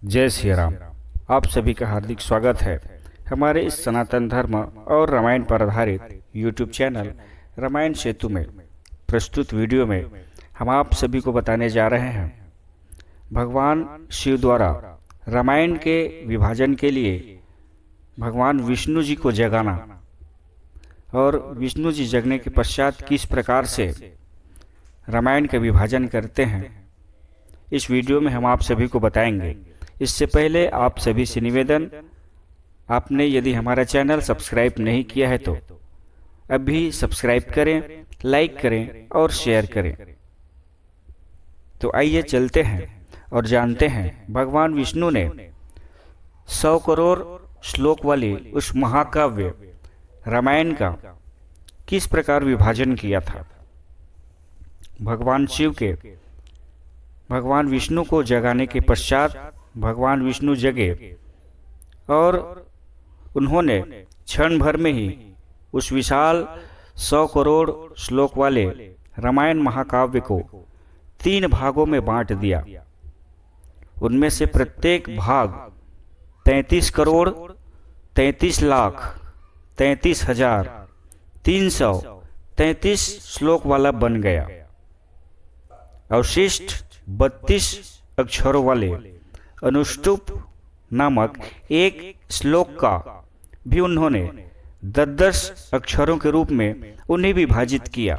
जय श्री राम। आप सभी का हार्दिक स्वागत है हमारे इस सनातन धर्म और रामायण पर आधारित यूट्यूब चैनल रामायण सेतु में प्रस्तुत वीडियो में हम आप सभी को बताने जा रहे हैं भगवान शिव द्वारा रामायण के विभाजन के लिए भगवान विष्णु जी को जगाना और विष्णु जी जगने के पश्चात किस प्रकार से रामायण का विभाजन करते हैं, इस वीडियो में हम आप सभी को बताएंगे। इससे पहले आप सभी से निवेदन, आपने यदि हमारा चैनल सब्सक्राइब नहीं किया है तो अभी सब्सक्राइब करें, लाइक करें और शेयर करें। तो आइए चलते हैं और जानते हैं भगवान विष्णु ने 100 करोड़ श्लोक वाली उस महाकाव्य रामायण का किस प्रकार विभाजन किया था। भगवान शिव के भगवान विष्णु को जगाने के पश्चात भगवान विष्णु जगे और उन्होंने क्षण भर में ही उस विशाल 100 करोड़ श्लोक वाले रामायण महाकाव्य को 3 भागों में बांट दिया। उनमें से प्रत्येक भाग 33 करोड़ 33 लाख 33,333 श्लोक वाला बन गया। अवशिष्ट 32 अक्षरों वाले अनुष्टुप नामक एक श्लोक का भी उन्होंने 10-10 अक्षरों के रूप में उन्हें विभाजित किया।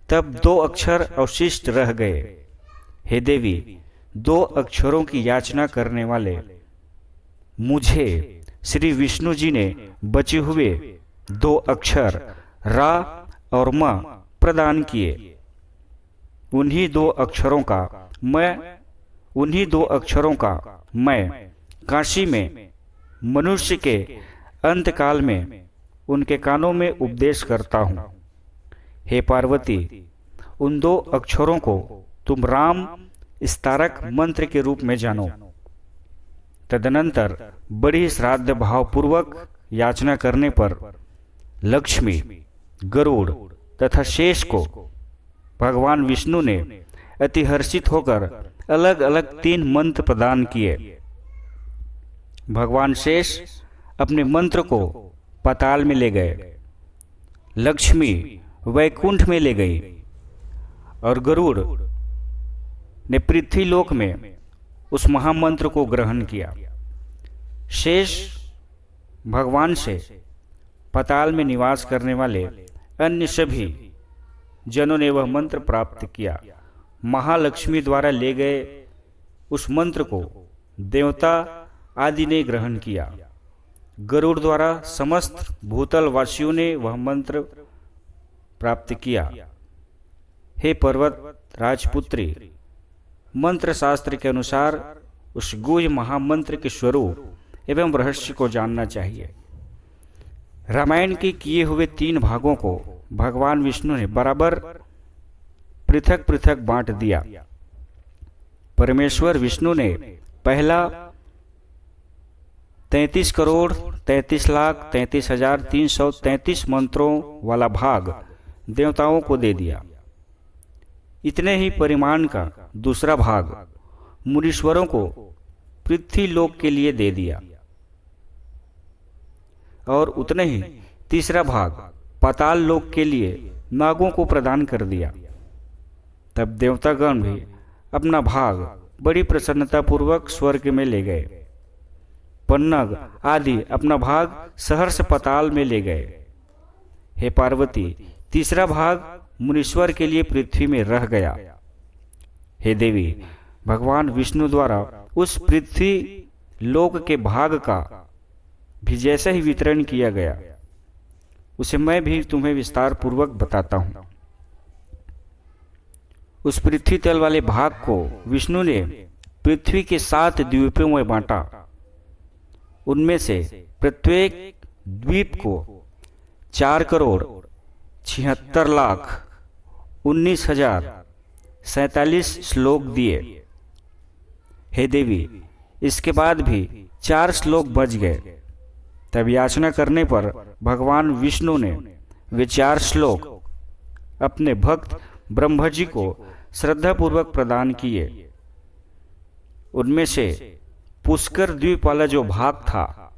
तब 2 अक्षर अवशिष्ट रह गए। हे देवी, 2 अक्षरों की याचना करने वाले मुझे श्री विष्णु जी ने बचे हुए 2 अक्षर रा और म प्रदान किए। उन्हीं 2 अक्षरों का मैं काशी में मनुष्य के अंतकाल में उनके कानों में उपदेश करता हूँ। हे पार्वती, उन 2 अक्षरों को तुम राम स्तारक मंत्र के रूप में जानो। तदनंतर बड़ी श्राद्ध भाव पूर्वक याचना करने पर लक्ष्मी, गरुड़ तथा शेष को भगवान विष्णु ने अति हर्षित होकर अलग अलग 3 मंत्र प्रदान किए। भगवान शेष अपने मंत्र को पाताल में ले गए, लक्ष्मी वैकुंठ में ले गई और गरुड़ ने पृथ्वीलोक में उस महामंत्र को ग्रहण किया। शेष भगवान से पाताल में निवास करने वाले अन्य सभी जनों ने वह मंत्र प्राप्त किया। महालक्ष्मी द्वारा ले गए उस मंत्र को देवता आदि ने ग्रहण किया। गरुड़ द्वारा समस्त भूतल वासियों ने वह मंत्र प्राप्त किया। हे पर्वत राजपुत्री, मंत्र शास्त्र के अनुसार उस गुह्य महामंत्र के स्वरूप एवं रहस्य को जानना चाहिए। रामायण के किए हुए 3 भागों को भगवान विष्णु ने बराबर पृथक पृथक बांट दिया। परमेश्वर विष्णु ने पहला 33 करोड़ 33 लाख 33,333 मंत्रों वाला भाग देवताओं को दे दिया। इतने ही परिमाण का दूसरा भाग मुनीश्वरों को पृथ्वी लोक के लिए दे दिया और उतने ही तीसरा भाग पाताल लोक के लिए नागों को प्रदान कर दिया। तब देवतागण भी अपना भाग बड़ी प्रसन्नता पूर्वक स्वर्ग में ले गए। पन्नग आदि अपना भाग सहर्ष पाताल में ले गए। हे पार्वती, तीसरा भाग मुनीश्वर के लिए पृथ्वी में रह गया। हे देवी, भगवान विष्णु द्वारा उस पृथ्वी लोक के भाग का भी जैसा ही वितरण किया गया, उसे मैं भी तुम्हें विस्तार पूर्वक बताता हूं। उस पृथ्वी तल वाले भाग को विष्णु ने पृथ्वी के 7 द्वीपों में बांटा। उनमें से प्रत्येक द्वीप को 4 करोड़ 76 लाख 19,047 श्लोक दिए। हे देवी, इसके बाद भी 4 श्लोक बच गए। तब याचना करने पर भगवान विष्णु ने वे 4 श्लोक अपने भक्त ब्रह्मा जी को श्रद्धापूर्वक प्रदान किए। उनमें से पुष्कर द्वीप वाला जो भाग था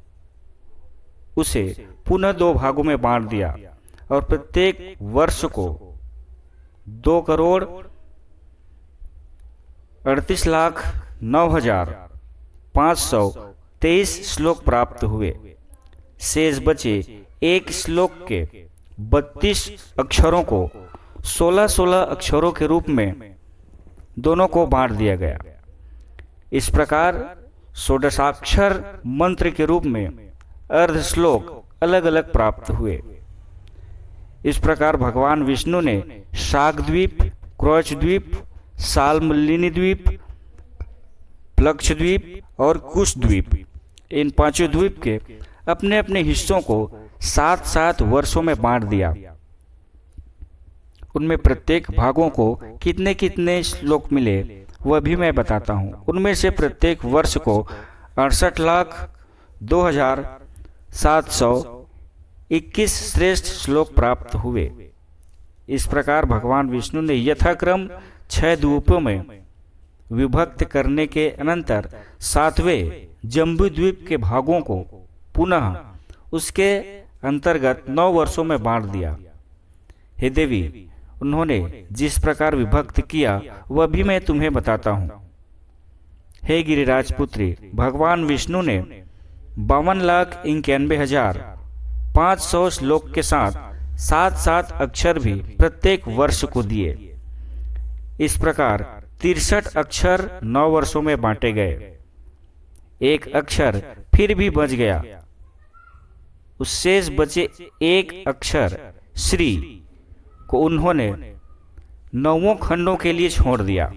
उसे पुनः 2 भागों में बांट दिया और प्रत्येक वर्ष को 2,38,09,523 श्लोक प्राप्त हुए। शेष बचे एक श्लोक के 32 अक्षरों को 16-16 अक्षरों के रूप में दोनों को बांट दिया गया। इस प्रकार षोडशाक्षर मंत्र के रूप में अर्ध श्लोक अलग अलग प्राप्त हुए। इस प्रकार भगवान विष्णु ने शाकद्वीप, क्रोचद्वीप, सालमलिनी द्वीप, प्लक्षद्वीप और कुशद्वीप, इन 5 द्वीप के अपने अपने हिस्सों को 7-7 वर्षों में बांट दिया। उनमें प्रत्येक भागों को कितने कितने श्लोक मिले वह भी मैं बताता हूँ। उनमें से प्रत्येक वर्ष को 68,02,721 श्रेष्ठ श्लोक प्राप्त हुए। इस प्रकार भगवान विष्णु ने यथाक्रम 6 द्वीपों में विभक्त करने के अनंतर 7वें जम्बू द्वीप के भागों को पुनः उसके अंतर्गत 9 वर्षों में बांट दिया। हे देवी, उन्होंने जिस प्रकार विभक्त किया वह भी मैं तुम्हें बताता हूँ। हे गिरिराज पुत्री, भगवान विष्णु ने 52,91,500 श्लोक के साथ 7-7 अक्षर भी प्रत्येक वर्ष को दिए। इस प्रकार 63 अक्षर 9 वर्षों में बांटे गए। एक अक्षर फिर भी बच गया। उस शेष बचे एक अक्षर श्री को उन्होंने 9 खंडों के लिए छोड़ दिया।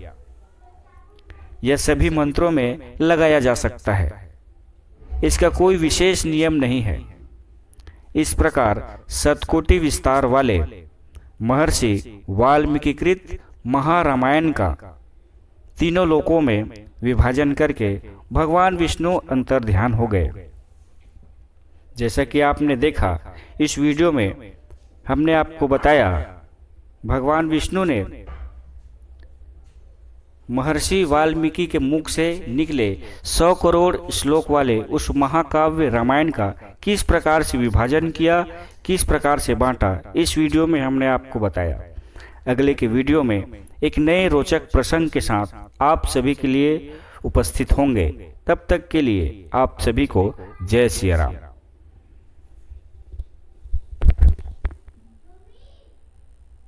यह सभी मंत्रों में लगाया जा सकता है, इसका कोई विशेष नियम नहीं है। इस प्रकार शतकोटि विस्तार वाले महर्षि वाल्मीकिकृत महारामायण का तीनों लोकों में विभाजन करके भगवान विष्णु अंतर्ध्यान हो गए। जैसा कि आपने देखा, इस वीडियो में हमने आपको बताया भगवान विष्णु ने महर्षि वाल्मीकि के मुख से निकले 100 करोड़ श्लोक वाले उस महाकाव्य रामायण का किस प्रकार से विभाजन किया, किस प्रकार से बांटा, इस वीडियो में हमने आपको बताया। अगले के वीडियो में एक नए रोचक प्रसंग के साथ आप सभी के लिए उपस्थित होंगे। तब तक के लिए आप सभी को जय सिया राम।